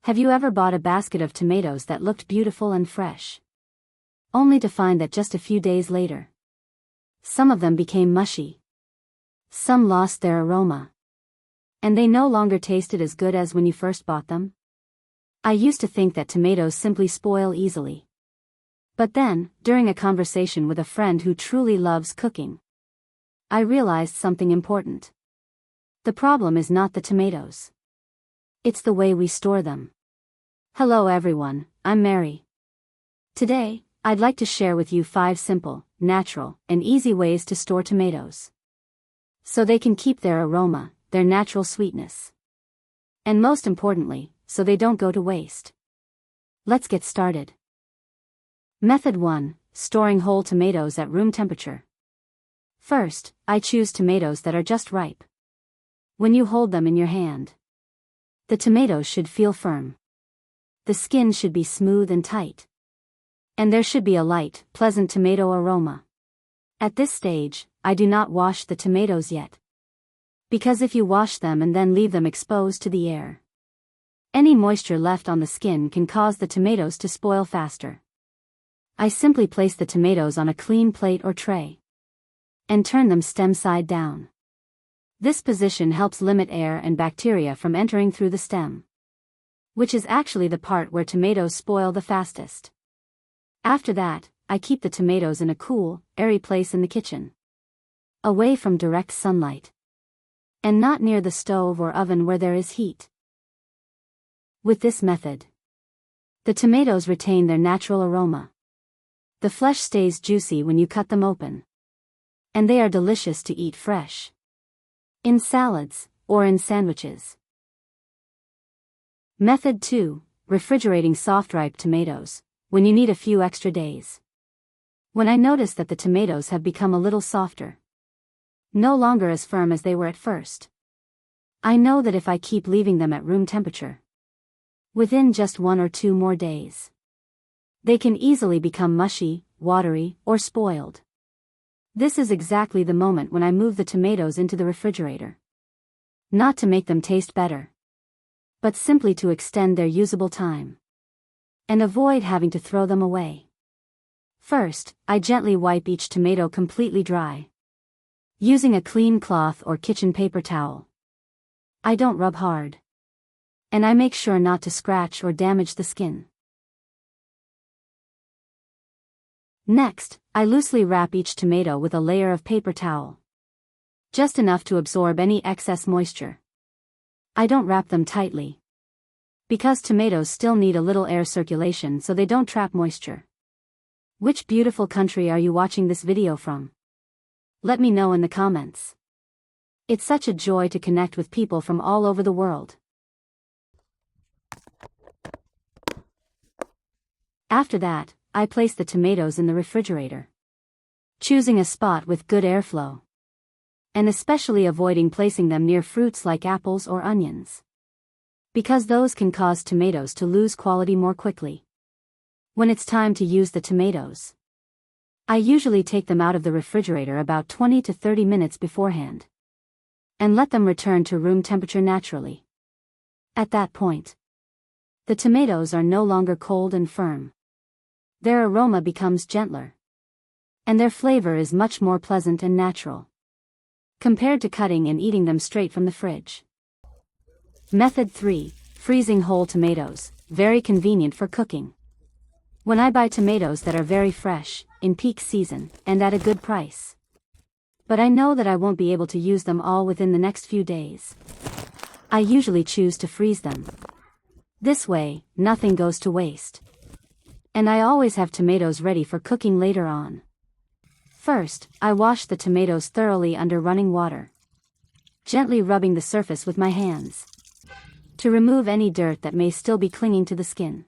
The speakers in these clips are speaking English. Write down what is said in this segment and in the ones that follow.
Have you ever bought a basket of tomatoes that looked beautiful and fresh, only to find that just a few days later, some of them became mushy, some lost their aroma, and they no longer tasted as good as when you first bought them? I used to think that tomatoes simply spoil easily. But then, during a conversation with a friend who truly loves cooking, I realized something important. The problem is not the tomatoes. It's the way we store them. Hello everyone, I'm Mary. Today, I'd like to share with you 5 simple, natural, and easy ways to store tomatoes, so they can keep their aroma, their natural sweetness, and most importantly, so they don't go to waste. Let's get started. Method 1. Storing whole tomatoes at room temperature. First, I choose tomatoes that are just ripe. When you hold them in your hand, the tomatoes should feel firm. The skin should be smooth and tight, and there should be a light, pleasant tomato aroma. At this stage, I do not wash the tomatoes yet, because if you wash them and then leave them exposed to the air, any moisture left on the skin can cause the tomatoes to spoil faster. I simply place the tomatoes on a clean plate or tray and turn them stem side down. This position helps limit air and bacteria from entering through the stem, which is actually the part where tomatoes spoil the fastest. After that, I keep the tomatoes in a cool, airy place in the kitchen, away from direct sunlight, and not near the stove or oven where there is heat. With this method, the tomatoes retain their natural aroma. The flesh stays juicy when you cut them open, and they are delicious to eat fresh, in salads, or in sandwiches. Method 2. Refrigerating soft ripe tomatoes, when you need a few extra days. When I notice that the tomatoes have become a little softer, no longer as firm as they were at first, I know that if I keep leaving them at room temperature, within just 1 or 2 more days, they can easily become mushy, watery, or spoiled. This is exactly the moment when I move the tomatoes into the refrigerator. Not to make them taste better, but simply to extend their usable time, and avoid having to throw them away. First, I gently wipe each tomato completely dry, using a clean cloth or kitchen paper towel. I don't rub hard, and I make sure not to scratch or damage the skin. Next, I loosely wrap each tomato with a layer of paper towel, just enough to absorb any excess moisture. I don't wrap them tightly, because tomatoes still need a little air circulation so they don't trap moisture. Which beautiful country are you watching this video from? Let me know in the comments. It's such a joy to connect with people from all over the world. After that, I place the tomatoes in the refrigerator, choosing a spot with good airflow, and especially avoiding placing them near fruits like apples or onions, because those can cause tomatoes to lose quality more quickly. When it's time to use the tomatoes, I usually take them out of the refrigerator about 20 to 30 minutes beforehand, and let them return to room temperature naturally. At that point, the tomatoes are no longer cold and firm. Their aroma becomes gentler, and their flavor is much more pleasant and natural, compared to cutting and eating them straight from the fridge. Method 3. Freezing whole tomatoes, very convenient for cooking. When I buy tomatoes that are very fresh, in peak season, and at a good price, but I know that I won't be able to use them all within the next few days, I usually choose to freeze them. This way, nothing goes to waste, and I always have tomatoes ready for cooking later on. First, I wash the tomatoes thoroughly under running water, gently rubbing the surface with my hands, to remove any dirt that may still be clinging to the skin.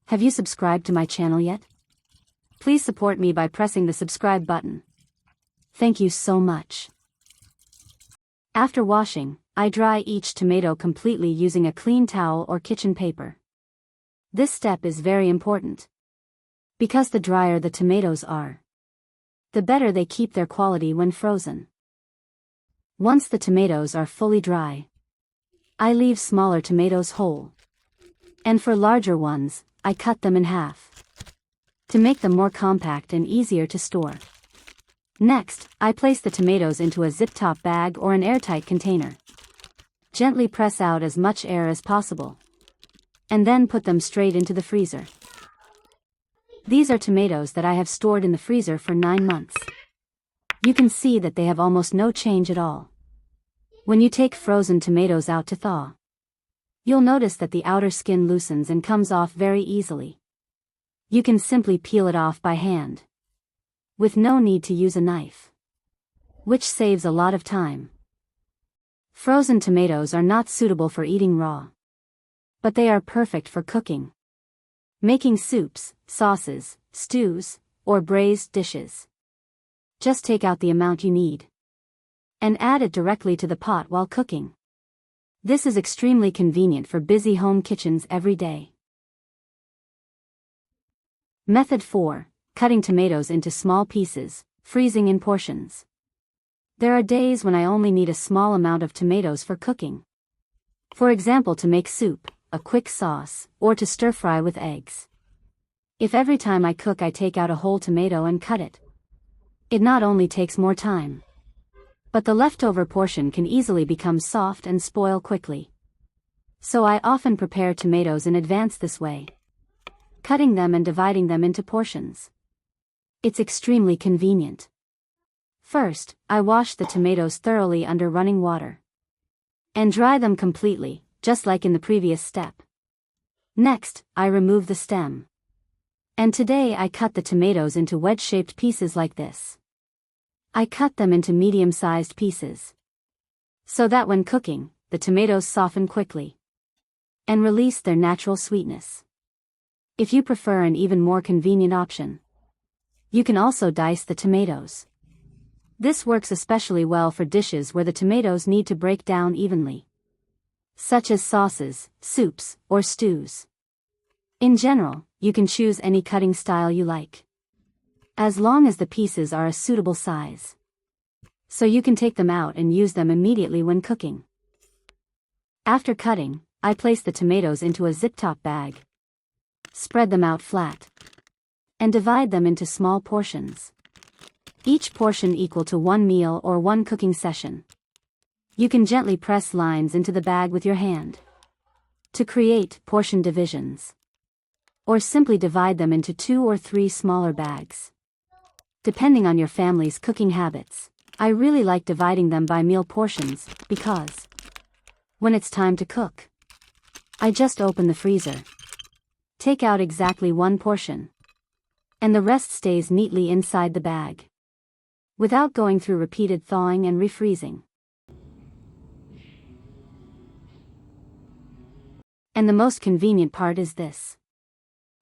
Have you subscribed to my channel yet? Please support me by pressing the subscribe button. Thank you so much. After washing, I dry each tomato completely using a clean towel or kitchen paper. This step is very important, because the drier the tomatoes are, the better they keep their quality when frozen. Once the tomatoes are fully dry, I leave smaller tomatoes whole, And for larger ones, I cut them in half to make them more compact and easier to store. Next, I place the tomatoes into a zip-top bag or an airtight container. Gently press out as much air as possible, and then put them straight into the freezer. These are tomatoes that I have stored in the freezer for 9 months. You can see that they have almost no change at all. When you take frozen tomatoes out to thaw, you'll notice that the outer skin loosens and comes off very easily. You can simply peel it off by hand, with no need to use a knife, which saves a lot of time. Frozen tomatoes are not suitable for eating raw, but they are perfect for cooking, making soups, sauces, stews, or braised dishes. Just take out the amount you need and add it directly to the pot while cooking. This is extremely convenient for busy home kitchens every day. Method 4. Cutting tomatoes into small pieces, freezing in portions. There are days when I only need a small amount of tomatoes for cooking. For example, to make soup, a quick sauce, or to stir-fry with eggs. If every time I cook I take out a whole tomato and cut it, it not only takes more time, but the leftover portion can easily become soft and spoil quickly. So I often prepare tomatoes in advance this way, cutting them and dividing them into portions. It's extremely convenient. First, I wash the tomatoes thoroughly under running water and dry them completely, just like in the previous step. Next, I remove the stem. And today I cut the tomatoes into wedge-shaped pieces like this. I cut them into medium-sized pieces, so that when cooking, the tomatoes soften quickly and release their natural sweetness. If you prefer an even more convenient option, you can also dice the tomatoes. This works especially well for dishes where the tomatoes need to break down evenly, such as sauces, soups, or stews. In general, you can choose any cutting style you like, as long as the pieces are a suitable size, so you can take them out and use them immediately when cooking. After cutting, I place the tomatoes into a zip-top bag, spread them out flat, and divide them into small portions, each portion equal to 1 meal or 1 cooking session. You can gently press lines into the bag with your hand to create portion divisions, or simply divide them into 2 or 3 smaller bags. Depending on your family's cooking habits, I really like dividing them by meal portions because when it's time to cook, I just open the freezer, take out exactly 1 portion, and the rest stays neatly inside the bag, without going through repeated thawing and refreezing. And the most convenient part is this: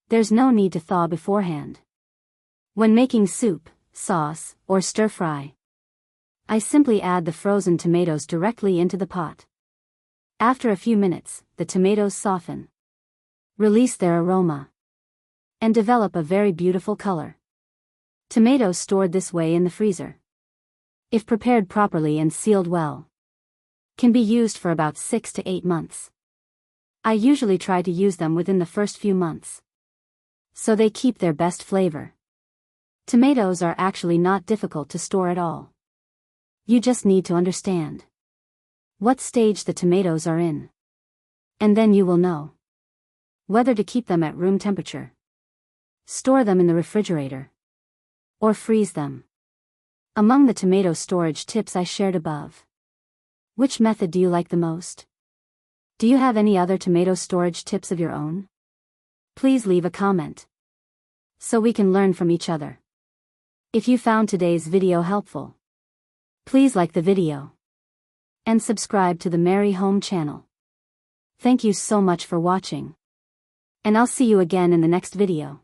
there's no need to thaw beforehand. When making soup, sauce, or stir-fry, I simply add the frozen tomatoes directly into the pot. After a few minutes, the tomatoes soften, release their aroma, and develop a very beautiful color. Tomatoes stored this way in the freezer, if prepared properly and sealed well, can be used for about 6 to 8 months. I usually try to use them within the first few months, so they keep their best flavor. Tomatoes are actually not difficult to store at all. You just need to understand what stage the tomatoes are in, and then you will know whether to keep them at room temperature, store them in the refrigerator, or freeze them. Among the tomato storage tips I shared above, which method do you like the most? Do you have any other tomato storage tips of your own? Please leave a comment, so we can learn from each other. If you found today's video helpful, please like the video and subscribe to the Merry Home channel. Thank you so much for watching, and I'll see you again in the next video.